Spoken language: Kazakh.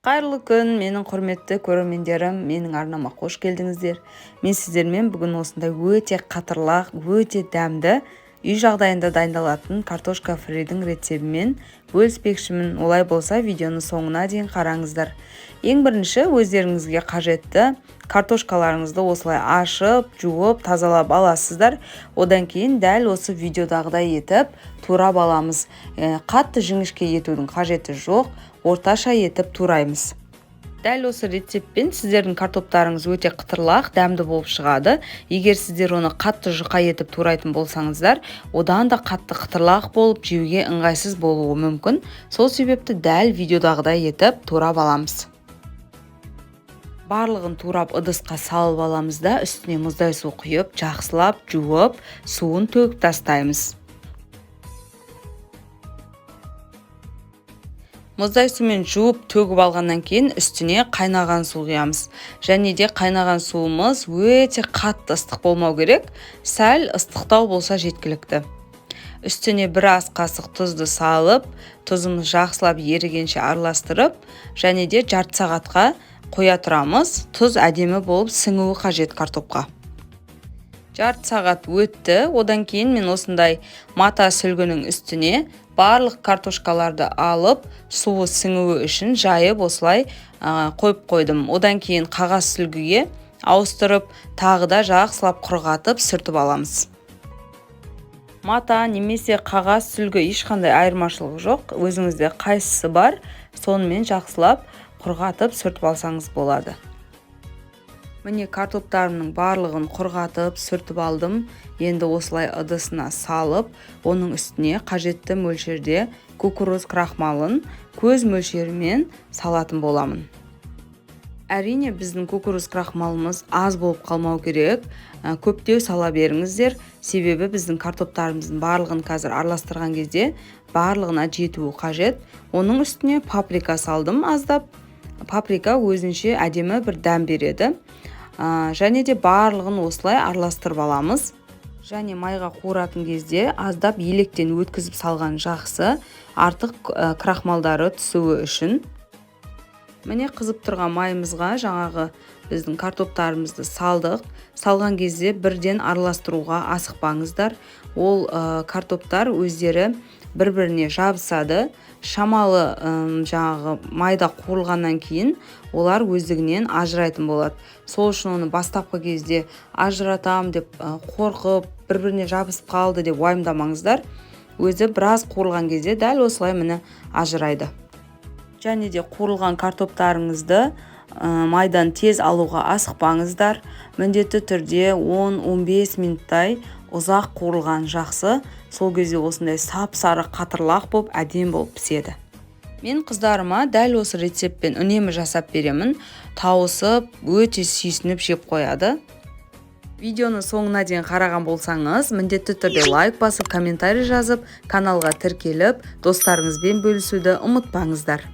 Қайырлы күн, менің құрметті көрермендерім, менің арнама қош келдіңіздер. Мен сіздермен бүгін осындай өте қатырлақ, өте дәмді, үй жағдайында дайындалатын картошка фридің рецебімен бөліспекшімін. Олай болса, видеоны соңына дейін қараңыздар. Ең бірінші, өздеріңізге қажетті картошкаларыңызды осылай ашып, жуып, тазалап аласыздар. Одан кейін дәл осы видеодағыдай етіп турап аламыз. Қатты жіңішке етудің қажеті жоқ, орташа етіп тураймыз. Дәл осы рецептпен сіздердің картоптарыңыз өте қытырлақ, дәмді болып шығады. Егер сіздер оны қатты жұқа етіп турайтын болсаңыздар, одан да қатты қытырлақ болып, жеуге ыңғайсыз болуы мүмкін. Сол себепті дәл видеодағыдай етіп турап аламыз. Барлығын турап ыдысқа салып аламыз да, үстіне мұздай су құйып, жақсылап жуып, суын төгіп тастаймыз. Мұздай сумен жуып төгіп алғаннан кейін үстіне қайнаған су құямыз. Және де қайнаған суымыз өте қатты ыстық болмау керек, сәл ыстықтау болса жеткілікті. Үстіне бір ас қасық тұзды салып, тұзымыз жақсылап ерігенше араластырып, және де жарты сағатқа қоя тұрамыз. Тұз әдемі болып сіңуі қажет картопқа. Жарты сағат өтті, одан кейін мен осындай мата сүлгінің үстіне барлық картошкаларды алып, суы сіңуі үшін жайып осылай қойып қойдым. Одан кейін қағаз сүлгіге ауыстырып, тағы да жақсылап құрғатып сүртіп аламыз. Мата немесе қағаз сүлгі ешқандай айырмашылығы жоқ. Өзіңізде қайсысы бар, сонымен жақсылап құрғатып сүртіп алсаңыз болады. Міне картоптарымның барлығын құрғатып сүртіп алдым. Енді осылай ыдысына салып, оның үстіне қажетті мөлшерде кукуруз крахмалын көз мөлшерімен салатын боламын. Әрине, біздің кукуруз крахмалымыз аз болып қалмау керек. Көптеу сала беріңіздер, себебі біздің картоптарымыздың барлығын қазір араластырған кезде барлығына жетуі қажет. Оның үстіне паприка салдым аздап. Паприка өзінше әдемі бір дәм береді. Және де барлығын осылай араластырып аламыз. Және майға қуыратын кезде аздап електен өткізіп салған жақсы, артық крахмалдары түсуі үшін. Міне қызып тұрған майымызға жаңағы біздің картоптарымызды салдық. Салған кезде бірден араластыруға асықпаңыздар. Ол картоптар өздері бір-біріне жабысады. Шамалы жаңағы майда қуырылғаннан кейін олар өздігінен ажырайтын болады. Сол үшін оны бастапқы кезде ажыратам деп қорқып, бір-біріне жабысып қалды деп уайымдамаңыздар. Өзі біраз қуырылған кезде дәл осылай міне ажырайды. Және де қуырылған картоптарыңызды майдан тез алуға асықпаңыздар. Міндетті түрде 10-15 минуттай ұзақ қуырылған жақсы. Сол кезде осындай сап-сары қатырлақ болып, әдем болып піседі. Мен қыздарыма дәл осы рецептпен үнемі жасап беремін. Тауысып, өте сүйсініп жеп қояды. Видеоны соңына дейін қараған болсаңыз, міндетті түрде лайк басып, комментарий жазып, каналға тіркеліп, достарыңызбен бөлісуді ұмытпаңыздар.